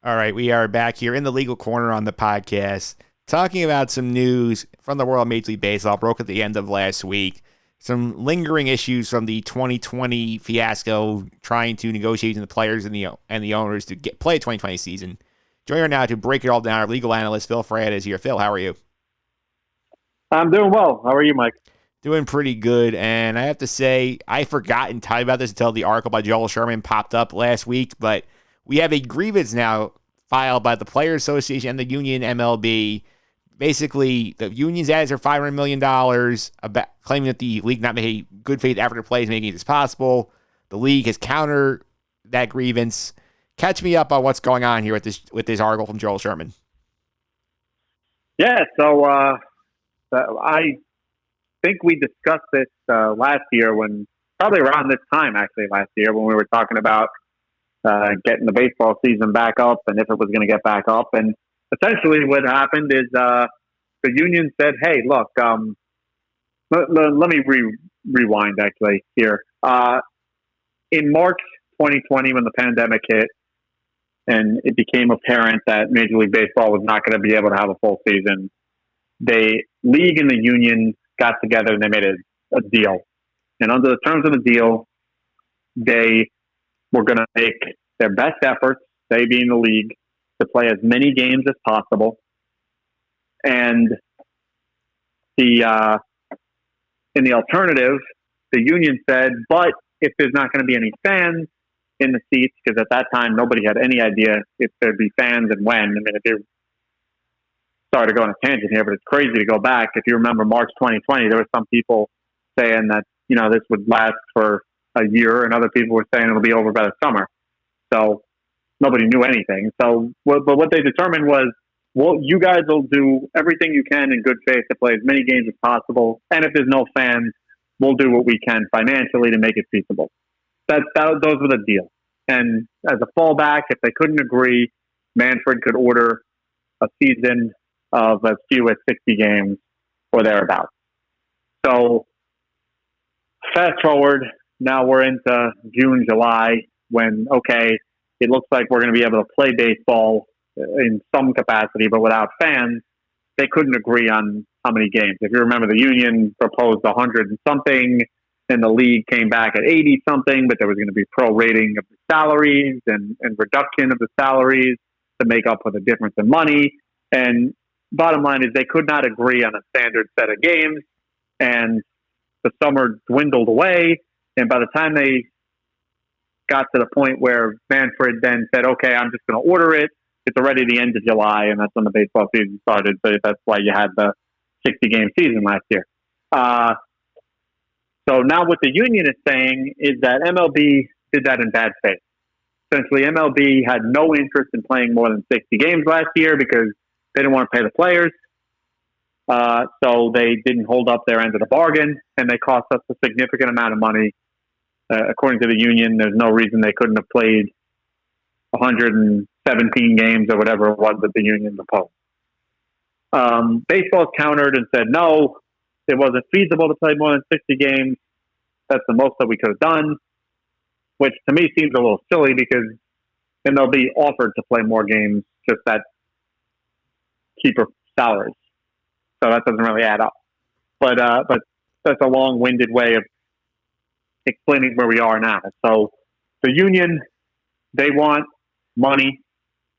All right, we are back here in the legal corner on the podcast, talking about some news from the world of Major League Baseball. Broke at the end of last week. Some lingering issues from the 2020 fiasco, trying to negotiate with the players and the owners to play a 2020 season. Joining us now to break it all down, our legal analyst Phil Fraietta is here. Phil, how are you? I'm doing well. How are you, Mike? Doing pretty good, and I have to say, I forgot and talked about this until the article by Joel Sherman popped up last week, but we have a grievance now filed by the Players Association and the union MLB. Basically, the union's asked for $500 million, about claiming that the league not made a good faith effort to play as many games as possible. The league has countered that grievance. Catch me up on what's going on here with this article from Joel Sherman. Yeah, so I think we discussed this last year, probably around this time actually last year, when we were talking about getting the baseball season back up and if it was going to get back up. And essentially what happened is the union said, hey, look, let me rewind actually here. In March 2020, when the pandemic hit and it became apparent that Major League Baseball was not going to be able to have a full season, the league and the union got together and they made a deal. And under the terms of the deal, they were going to make their best efforts, they being the league, to play as many games as possible. And in the alternative, the union said, but if there's not going to be any fans in the seats, because at that time nobody had any idea if there'd be fans and when. I mean, if you sorry to go on a tangent here, but it's crazy to go back. If you remember March 2020, there were some people saying that, this would last for a year, and other people were saying it'll be over by the summer. So nobody knew anything. So, but what they determined was, well, you guys will do everything you can in good faith to play as many games as possible. And if there's no fans, we'll do what we can financially to make it feasible. Those were the deal. And as a fallback, if they couldn't agree, Manfred could order a season of as few as 60 games or thereabouts. So fast forward, now we're into June, July, when, okay, it looks like we're going to be able to play baseball in some capacity, but without fans. They couldn't agree on how many games. If you remember, the union proposed 100 and something, and the league came back at 80 something, but there was going to be prorating of the salaries and reduction of the salaries to make up for the difference in money. And bottom line is they could not agree on a standard set of games, and the summer dwindled away. And by the time they got to the point where Manfred then said, okay, I'm just going to order it, it's already the end of July, and that's when the baseball season started. So that's why you had the 60-game season last year. So now what the union is saying is that MLB did that in bad faith. Essentially, MLB had no interest in playing more than 60 games last year because they didn't want to pay the players. So they didn't hold up their end of the bargain, and they cost us a significant amount of money. According to the union, there's no reason they couldn't have played 117 games or whatever it was that the union proposed. Baseball countered and said, no, it wasn't feasible to play more than 60 games. That's the most that we could have done, which to me seems a little silly because MLB offered to play more games, just at cheaper salaries. So that doesn't really add up. But that's a long-winded way of explaining where we are now. So the union, they want money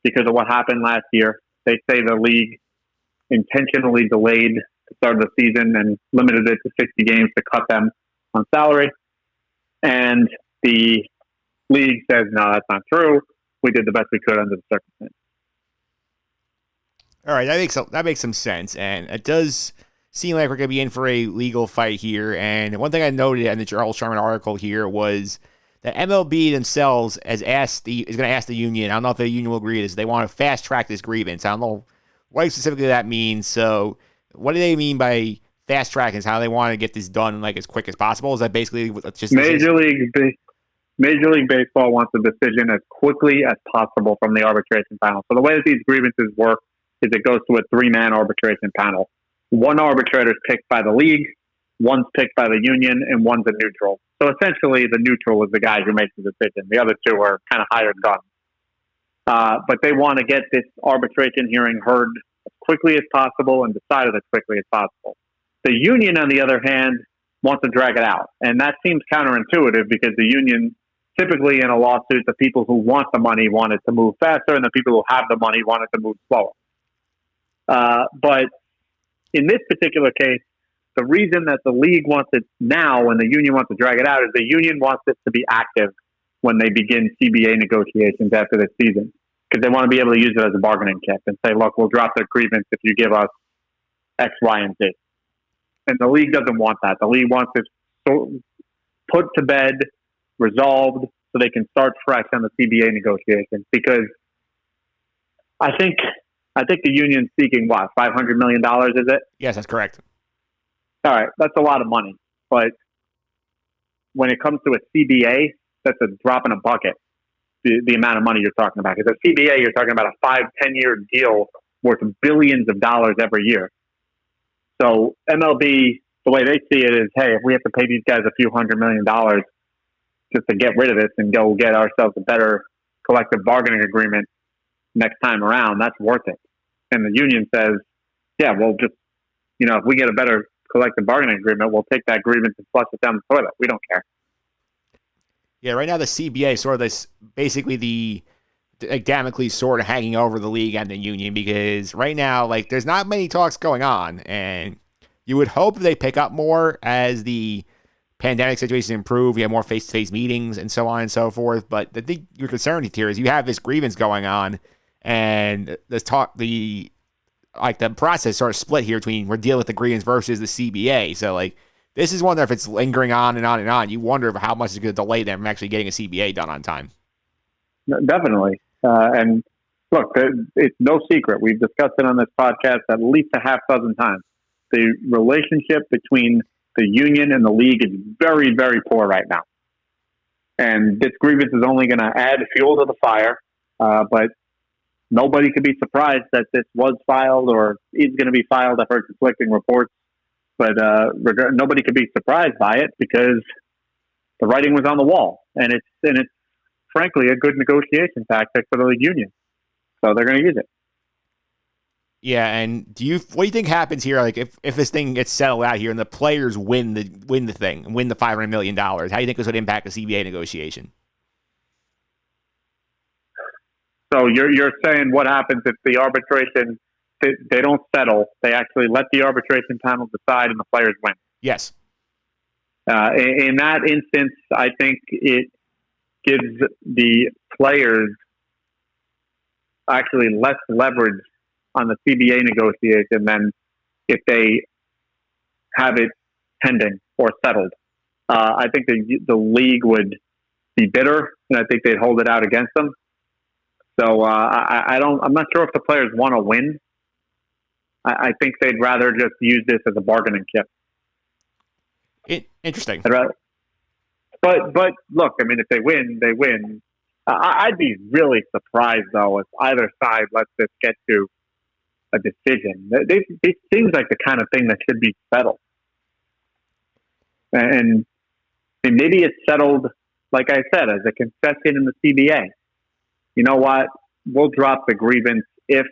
because of what happened last year. They say the league intentionally delayed the start of the season and limited it to 60 games to cut them on salary. And the league says, no, that's not true. We did the best we could under the circumstances. All right, that makes some sense, and it does seem like we're going to be in for a legal fight here. And one thing I noted in the Joel Sherman article here was that MLB themselves is going to ask the union. I don't know if the union will agree to this. They want to fast track this grievance. I don't know what specifically that means. So, what do they mean by fast track? Is how they want to get this done like as quick as possible? Is that basically just Major League Baseball wants a decision as quickly as possible from the arbitration panel. So the way that these grievances work is it goes to a 3-man arbitration panel. One arbitrator is picked by the league, one's picked by the union, and one's a neutral. So essentially, the neutral is the guy who makes the decision. The other two are kind of hired guns. But they want to get this arbitration hearing heard as quickly as possible and decided as quickly as possible. The union, on the other hand, wants to drag it out. And that seems counterintuitive because the union, typically in a lawsuit, the people who want the money want it to move faster and the people who have the money want it to move slower. But in this particular case, the reason that the league wants it now and the union wants to drag it out is the union wants it to be active when they begin CBA negotiations after this season, because they want to be able to use it as a bargaining chip and say, look, we'll drop the grievance if you give us X, Y, and Z. And the league doesn't want that. The league wants it put to bed, resolved, so they can start fresh on the CBA negotiations. Because I think the union's seeking what, $500 million, is it? Yes, that's correct. All right, that's a lot of money. But when it comes to a CBA, that's a drop in a bucket, the amount of money you're talking about. Because a CBA, you're talking about a 5-10 year deal worth billions of dollars every year. So MLB, the way they see it is, hey, if we have to pay these guys a few $100 million just to get rid of this and go get ourselves a better collective bargaining agreement next time around, that's worth it. And the union says, yeah, we'll just, if we get a better collective bargaining agreement, we'll take that grievance and flush it down the toilet. We don't care. Yeah, right now the CBA is sort of this, basically the Damocles sword hanging over the league and the union, because right now, there's not many talks going on, and you would hope they pick up more as the pandemic situation improve. You have more face-to-face meetings and so on and so forth. But the thing you're concerned here is you have this grievance going on, and the process sort of split here between we're dealing with the grievance versus the CBA. So this is one that if it's lingering on and on and on, you wonder how much it's going to delay them from actually getting a CBA done on time. Definitely. And look, it's no secret. We've discussed it on this podcast at least a half dozen times. The relationship between the union and the league is very, very poor right now. And this grievance is only going to add fuel to the fire. But nobody could be surprised that this was filed or is going to be filed. I've heard conflicting reports. But nobody could be surprised by it because the writing was on the wall. And it's frankly a good negotiation tactic for the league union. So they're going to use it. Yeah, and what do you think happens here? If this thing gets settled out here and the players win the thing, win the $500 million, how do you think this would impact the CBA negotiation? So you're saying what happens if the arbitration, they don't settle, they actually let the arbitration panel decide and the players win? Yes. In that instance, I think it gives the players actually less leverage on the CBA negotiation than if they have it pending or settled. I think the league would be bitter, and I think they'd hold it out against them. So I'm not sure if the players want to win. I think they'd rather just use this as a bargaining chip. Interesting. But look, I mean, if they win, they win. I'd be really surprised, though, if either side lets this get to a decision. It seems like the kind of thing that should be settled. And maybe it's settled, like I said, as a concession in the CBA. You know what? We'll drop the grievance if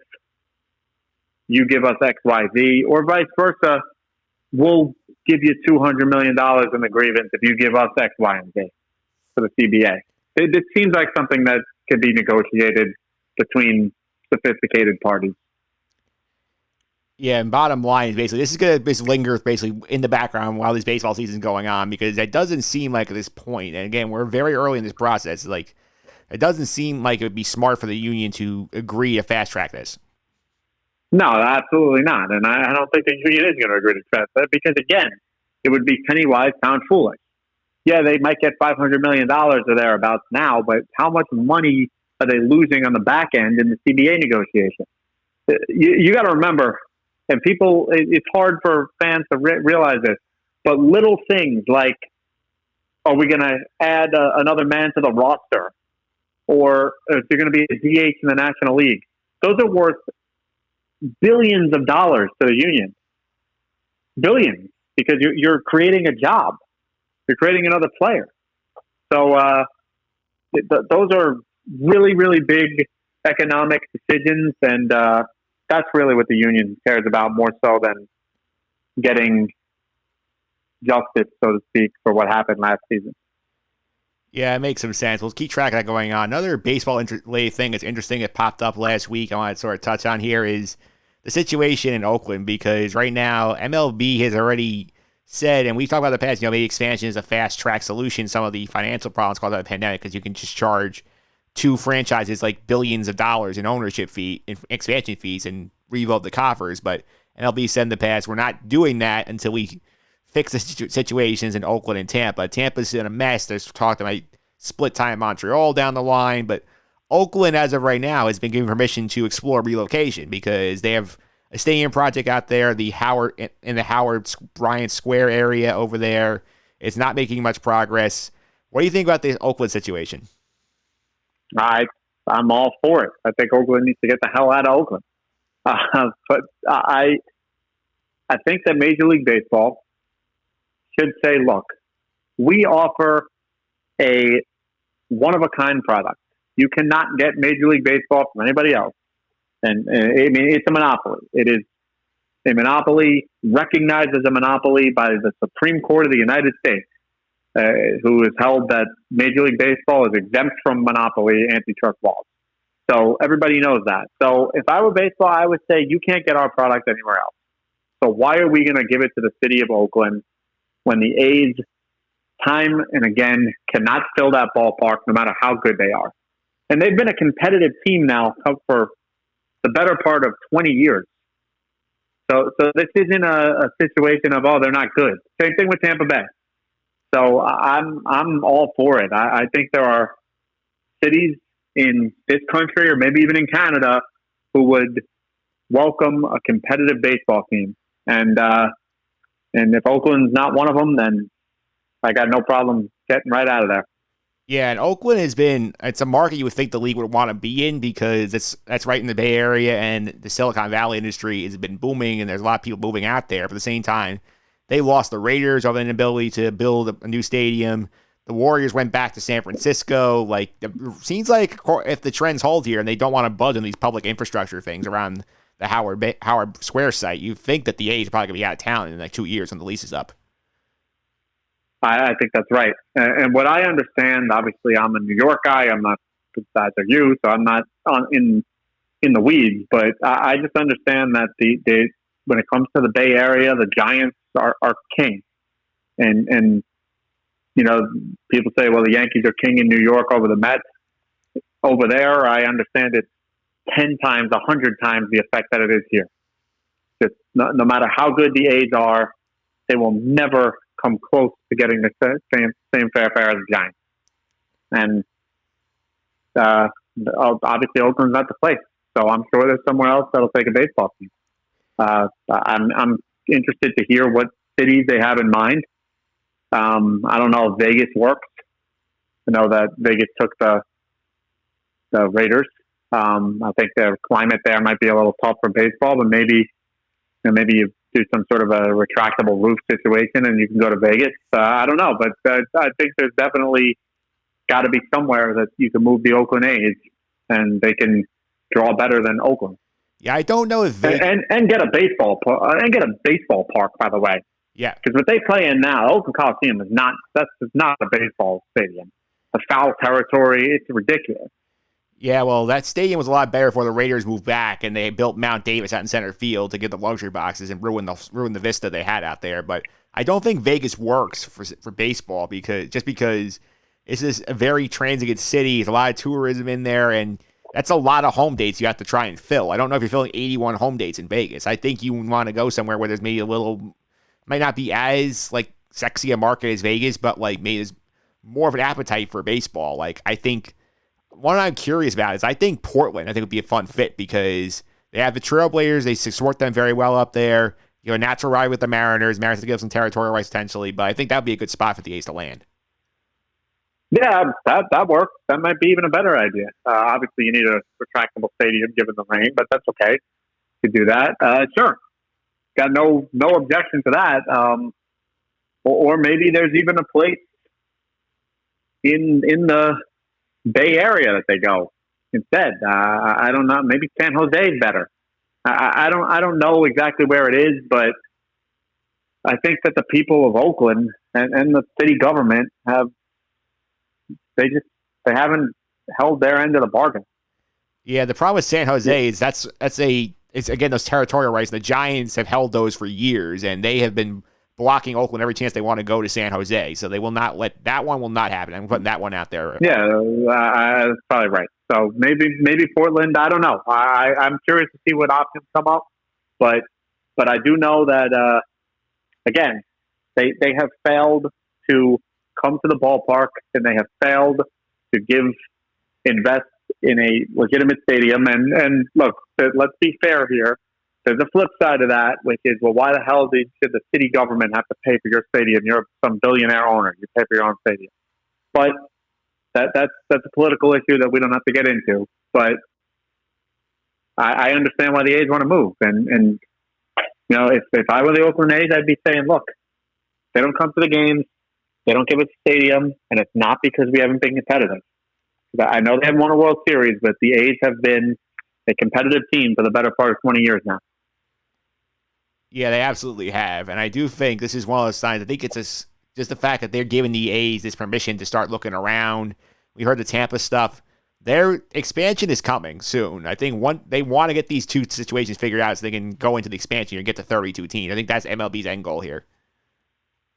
you give us X, Y, Z, or vice versa. We'll give you $200 million in the grievance if you give us X, Y, and Z for the CBA. It seems like something that could be negotiated between sophisticated parties. Yeah, and bottom line is basically this is going to linger basically in the background while this baseball season is going on, because it doesn't seem like at this point, and again, we're very early in this process, it doesn't seem like it would be smart for the union to agree to fast track this. No, absolutely not. And I don't think the union is going to agree to fast track because, again, it would be penny wise, pound foolish. Yeah, they might get $500 million or thereabouts now, but how much money are they losing on the back end in the CBA negotiation? You got to remember, and people, it's hard for fans to realize this, but little things like, are we going to add another man to the roster? Or is there going to be a DH in the National League? Those are worth billions of dollars to the union. Billions, because you're creating a job. You're creating another player. So those are really, really big economic decisions, and that's really what the union cares about more so than getting justice, so to speak, for what happened last season. Yeah, it makes some sense. We'll keep track of that going on. Another baseball-related thing that's interesting that popped up last week I want to sort of touch on here is the situation in Oakland, because right now MLB has already said, and we've talked about in the past, maybe expansion is a fast-track solution, some of the financial problems caused by the pandemic, because you can just charge two franchises like billions of dollars in ownership fee, in expansion fees, and rebuild the coffers. But MLB said in the past, we're not doing that until we fix the situations in Oakland and Tampa. Tampa's in a mess. There's talk about split time in Montreal down the line, but Oakland, as of right now, has been given permission to explore relocation because they have a stadium project out there, the Howard Bryant Square area over there. It's not making much progress. What do you think about the Oakland situation? I'm all for it. I think Oakland needs to get the hell out of Oakland. But I think that Major League Baseball should say, look, we offer a one-of-a-kind product. You cannot get Major League Baseball from anybody else. And I mean, it's a monopoly. It is a monopoly recognized as a monopoly by the Supreme Court of the United States, who has held that Major League Baseball is exempt from monopoly antitrust laws. So everybody knows that. So if I were baseball, I would say you can't get our product anywhere else. So why are we going to give it to the city of Oakland when the A's time and again cannot fill that ballpark no matter how good they are? And they've been a competitive team now for the better part of 20 years. So this isn't a situation of, oh, they're not good. Same thing with Tampa Bay. So I'm all for it. I think there are cities in this country or maybe even in Canada who would welcome a competitive baseball team. And if Oakland's not one of them, then I got no problem getting right out of there. Yeah, and Oakland it's a market you would think the league would want to be in because that's right in the Bay Area, and the Silicon Valley industry has been booming, and there's a lot of people moving out there. But at the same time, they lost the Raiders of an inability to build a new stadium. The Warriors went back to San Francisco. Like, it seems like if the trends hold here and they don't want to budge on these public infrastructure things around the Howard Square site, you think that the A's are probably going to be out of town in like 2 years when the lease is up. I think that's right. And what I understand, obviously, I'm a New York guy. I'm not as bad as you, so I'm not in the weeds. But I just understand that when it comes to the Bay Area, the Giants are king. And you know, people say, well, the Yankees are king in New York over the Mets. Over there, I understand it's 10 times, 100 times the effect that it is here. Just no matter how good the A's are, they will never come close to getting the same fair fare as the Giants. And obviously Oakland's not the place. So I'm sure there's somewhere else that'll take a baseball team. I'm interested to hear what cities they have in mind. I don't know if Vegas works. I know that Vegas took the Raiders. I think the climate there might be a little tough for baseball, but maybe you do some sort of a retractable roof situation and you can go to Vegas. I don't know, but I think there's definitely got to be somewhere that you can move the Oakland A's and they can draw better than Oakland. Yeah, I don't know if Vegas... and get a baseball park, by the way. Yeah, because what they play in now, Oakland Coliseum is not a baseball stadium. A foul territory, it's ridiculous. Yeah, well, that stadium was a lot better before the Raiders moved back and they built Mount Davis out in center field to get the luxury boxes and ruin the vista they had out there. But I don't think Vegas works for baseball because it's just a very transient city. There's a lot of tourism in there, and that's a lot of home dates you have to try and fill. I don't know if you're filling 81 home dates in Vegas. I think you want to go somewhere where there's maybe might not be as like sexy a market as Vegas, but like maybe there's more of an appetite for baseball. Like, I think what I'm curious about is I think Portland, would be a fun fit because they have the Trailblazers. They support them very well up there. You know, a natural ride with the Mariners. Mariners give some territorial rights potentially, but I think that would be a good spot for the A's to land. Yeah, that works. That might be even a better idea. Obviously, you need a retractable stadium given the rain, but that's okay. You could do that. Sure. Got no objection to that. Or maybe there's even a place in the Bay Area that they go. instead. I don't know. Maybe San Jose is better. I don't know exactly where it is, but I think that the people of Oakland and the city government they haven't held their end of the bargain. Yeah, the problem with San Jose is it's again those territorial rights. The Giants have held those for years, and they have been blocking Oakland every chance they want to go to San Jose. So they will not let that one will not happen. I'm putting that one out there. Yeah, that's probably right. So maybe Portland. I don't know. I'm curious to see what options come up, but I do know that again they have failed to come to the ballpark, and they have failed to invest in a legitimate stadium. And look, let's be fair here. There's a flip side of that, which is, well, why the hell should the city government have to pay for your stadium? You're some billionaire owner. You pay for your own stadium. But that's a political issue that we don't have to get into. But I understand why the A's want to move. And you know, if I were the Oakland A's, I'd be saying, look, they don't come to the games. They don't give us a stadium. And it's not because we haven't been competitive. I know they haven't won a World Series, but the A's have been a competitive team for the better part of 20 years now. Yeah, they absolutely have. And I do think this is one of those signs. I think it's just the fact that they're giving the A's this permission to start looking around. We heard the Tampa stuff. Their expansion is coming soon. I think they want to get these two situations figured out so they can go into the expansion and get to 32 teams. I think that's MLB's end goal here.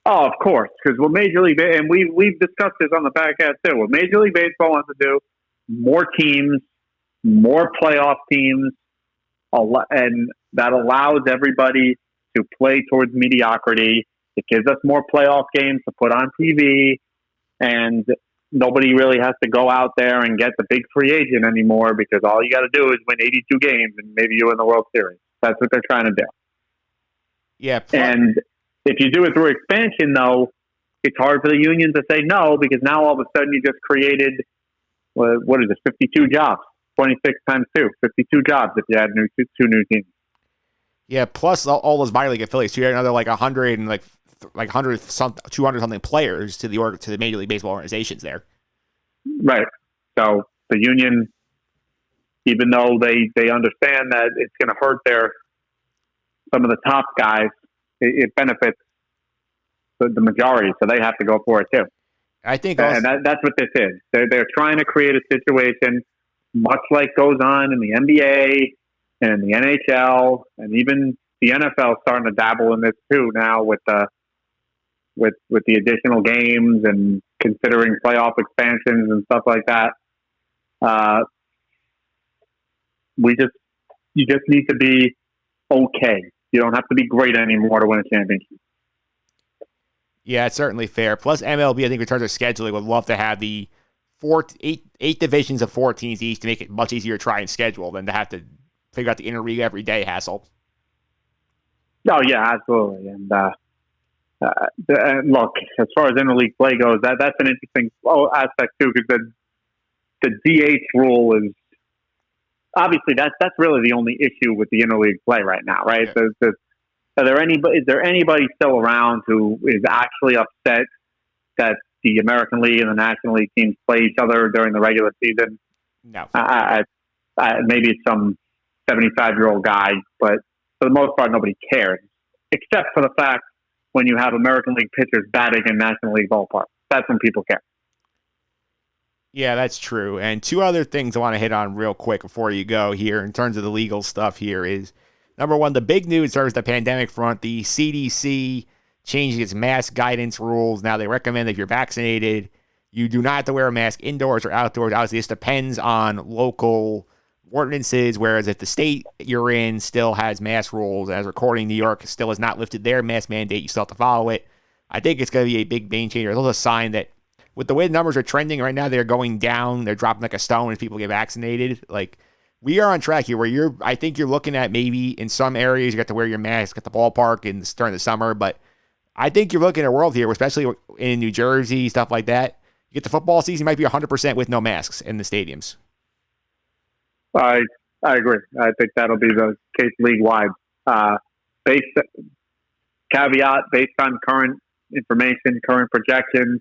Oh, of course, because what Major League and we've discussed this on the podcast too. What Major League Baseball wants to do, more teams, more playoff teams, and that allows everybody to play towards mediocrity. It gives us more playoff games to put on TV, and nobody really has to go out there and get the big free agent anymore because all you got to do is win 82 games and maybe you win the World Series. That's what they're trying to do. Yeah, and if you do it through expansion, though, it's hard for the union to say no because now all of a sudden you just created, what is it, 52 jobs, 26 times 2, 52 jobs if you add two new teams. Yeah, plus all those minor league affiliates. You had another 100 and 200 something players to the Major League Baseball organizations there. Right. So the union, even though they understand that it's going to hurt some of the top guys, it benefits the majority, so they have to go for it too. I think, also, and that's what this is. They're trying to create a situation, much like goes on in the NBA and the NHL, and even the NFL starting to dabble in this too now with the additional games and considering playoff expansions and stuff like that. You just need to be okay. You don't have to be great anymore to win a championship. Yeah, it's certainly fair. Plus, MLB, I think, in terms of scheduling, would love to have the eight divisions of 4 teams each to make it much easier to try and schedule than to have to figure out the interleague every day hassle. Oh, yeah, absolutely. And look, as far as interleague play goes, that's an interesting aspect, too, because the DH rule is obviously that's really the only issue with the interleague play right now, right? Yeah. Is there anybody still around who is actually upset that the American League and the National League teams play each other during the regular season? No. Maybe it's some 75-year-old guy, but for the most part, nobody cares, except for the fact when you have American League pitchers batting in National League ballparks. That's when people care. Yeah, that's true. And 2 other things I want to hit on real quick before you go here in terms of the legal stuff here is, number one, the big news as the pandemic front, the CDC changing its mask guidance rules. Now they recommend that if you're vaccinated, you do not have to wear a mask indoors or outdoors. Obviously, this depends on local ordinances, whereas if the state you're in still has mask rules, as recording, New York still has not lifted their mask mandate, you still have to follow it. I think it's going to be a big game changer. It's also a sign that with the way the numbers are trending right now, they're going down. They're dropping like a stone as people get vaccinated. We are on track here where I think you're looking at maybe in some areas you got to wear your mask at the ballpark during the summer, but I think you're looking at a world here, especially in New Jersey, stuff like that. You get the football season, might be 100% with no masks in the stadiums. I agree. I think that'll be the case league-wide. Caveat, based on current information, current projections,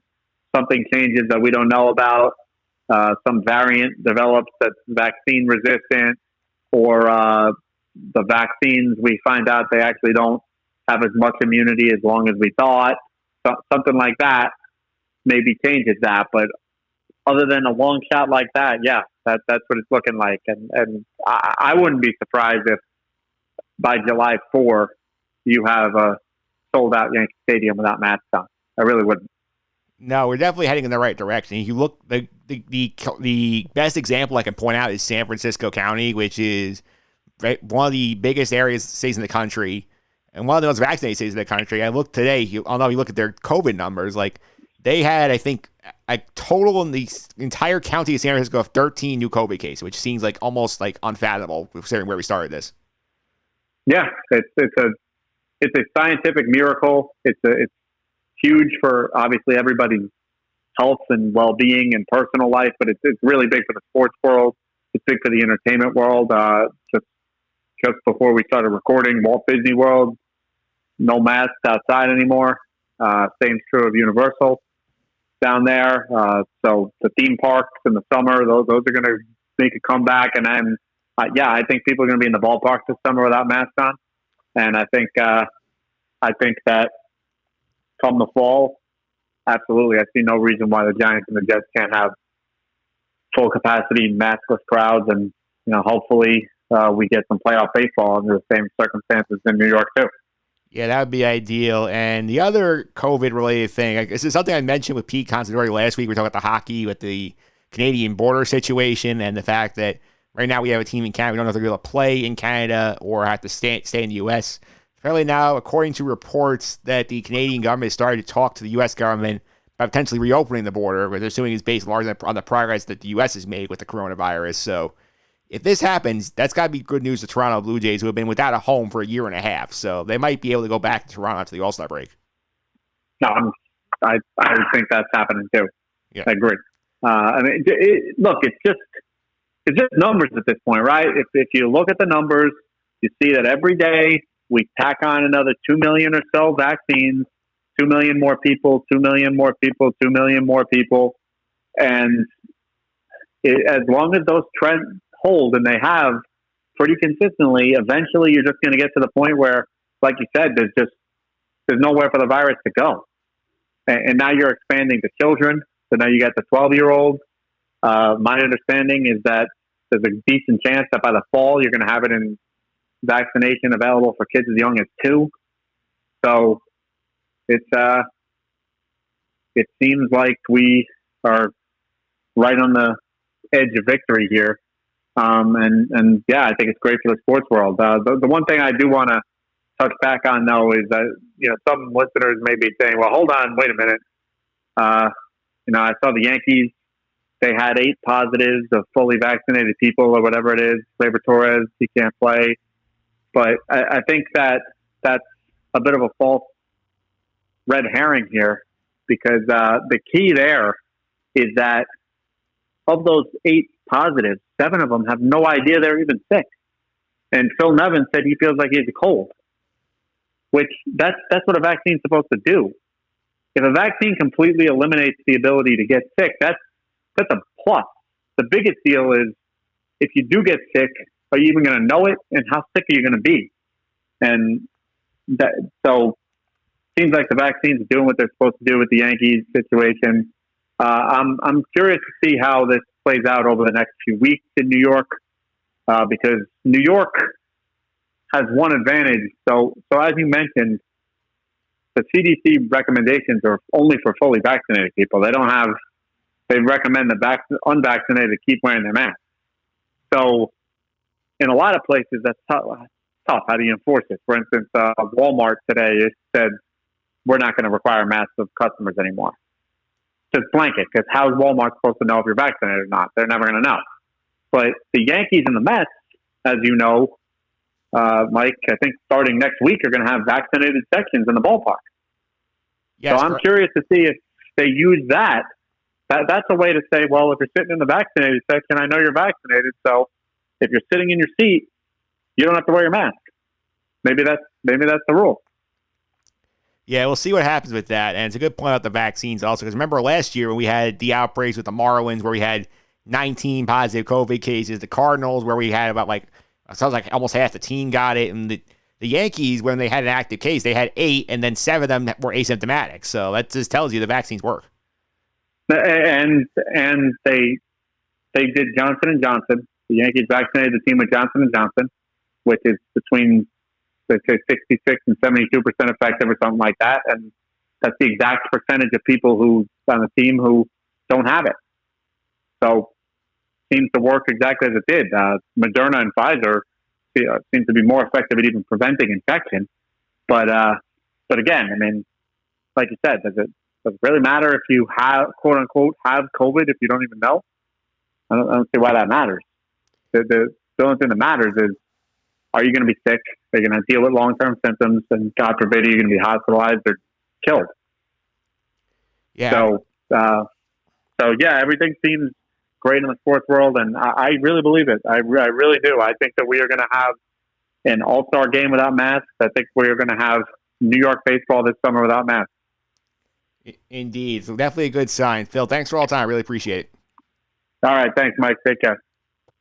something changes that we don't know about, some variant develops that's vaccine resistant, or the vaccines, we find out they actually don't have as much immunity as long as we thought. So, something like that maybe changes that. But other than a long shot like that, yeah, that's what it's looking like. And I wouldn't be surprised if by July 4 you have a sold out Yankee Stadium without masks on. I really wouldn't. No, we're definitely heading in the right direction. If you look, the best example I can point out is San Francisco County, which is one of the biggest cities in the country, and one of the most vaccinated cities in the country. I looked today. I don't know if you look at their COVID numbers. Like, they had, I think, a total in the entire county of San Francisco of 13 new COVID cases, which seems like almost like unfathomable considering where we started this. Yeah, it's a scientific miracle. It's huge for obviously everybody's health and well-being and personal life, but it's really big for the sports world. It's big for the entertainment world. Just before we started recording, Walt Disney World, no masks outside anymore. Same's true of Universal down there. So the theme parks in the summer, those are going to make a comeback. And then, I think people are going to be in the ballpark this summer without masks on. And I think that come the fall, absolutely, I see no reason why the Giants and the Jets can't have full capacity, maskless crowds, and hopefully we get some playoff baseball under the same circumstances in New York too. Yeah, that would be ideal. And the other COVID-related thing, this is something I mentioned with Pete Considori last week. We were talking about the hockey with the Canadian border situation and the fact that right now we have a team in Canada. We don't know if they're going to play in Canada or have to stay in the U.S. Apparently now, according to reports, that the Canadian government has started to talk to the U.S. government about potentially reopening the border, which they're assuming is based largely on the progress that the U.S. has made with the coronavirus. So if this happens, that's got to be good news to Toronto Blue Jays, who have been without a home for a year and a half. So they might be able to go back to Toronto after the All-Star break. No, I think that's happening too. Yeah. I agree. Look, it's just numbers at this point, right? If you look at the numbers, you see that every day we tack on another 2 million or so vaccines, 2 million more people, 2 million more people, 2 million more people. And as long as those trends hold, and they have pretty consistently, eventually you're just going to get to the point where, like you said, there's nowhere for the virus to go. And now you're expanding to children. So now you got the 12-year-olds. My understanding is that there's a decent chance that by the fall you're going to have it in vaccination available for kids as young as 2. So it seems like we are right on the edge of victory here. And yeah, I think it's great for the sports world. The one thing I do want to touch back on though is that, some listeners may be saying, well, hold on, wait a minute. I saw the Yankees, they had 8 positives of fully vaccinated people or whatever it is. Gleyber Torres, he can't play. But I think that's a bit of a false red herring here, because the key there is that of those 8 positives, 7 of them have no idea they're even sick. And Phil Nevin said he feels like he has a cold, which that's what a vaccine is supposed to do. If a vaccine completely eliminates the ability to get sick, that's a plus. The biggest deal is if you do get sick, are you even going to know it? And how sick are you going to be? And so it seems like the vaccine's doing what they're supposed to do with the Yankees situation. I'm curious to see how this plays out over the next few weeks in New York, because New York has one advantage. So as you mentioned, the CDC recommendations are only for fully vaccinated people. They recommend the unvaccinated keep wearing their mask. So in a lot of places, that's tough. How do you enforce it? For instance, Walmart today said, we're not going to require masks of customers anymore. Just blanket, because how's Walmart supposed to know if you're vaccinated or not? They're never going to know. But the Yankees and the Mets, as you know, Mike, I think starting next week are going to have vaccinated sections in the ballpark. Yes, so I'm curious to see if they use that. That's a way to say, well, if you're sitting in the vaccinated section, I know you're vaccinated. So if you're sitting in your seat, you don't have to wear your mask. Maybe that's the rule. Yeah, we'll see what happens with that. And it's a good point about the vaccines also, because remember last year when we had the outbreaks with the Marlins where we had 19 positive COVID cases. The Cardinals, where we had about sounds like almost half the team got it, and the Yankees, when they had an active case, they had 8, and then 7 of them were asymptomatic. So that just tells you the vaccines work. And they did Johnson and Johnson. The Yankees vaccinated the team with Johnson and Johnson, which is between, let's say, 66 and 72% effective or something like that. And that's the exact percentage of people who on the team who don't have it. So it seems to work exactly as it did. Moderna and Pfizer seem to be more effective at even preventing infection. But again, I mean, like you said, does it really matter if you have, quote unquote, have COVID if you don't even know? I don't see why that matters. The only thing that matters is, are you going to be sick? Are you going to deal with long-term symptoms? And God forbid, are you going to be hospitalized or killed? Yeah. So yeah, everything seems great in the sports world, and I really believe it. I really do. I think that we are going to have an all-star game without masks. I think we are going to have New York baseball this summer without masks. Indeed. So definitely a good sign. Phil, thanks for all the time. I really appreciate it. All right. Thanks, Mike. Take care.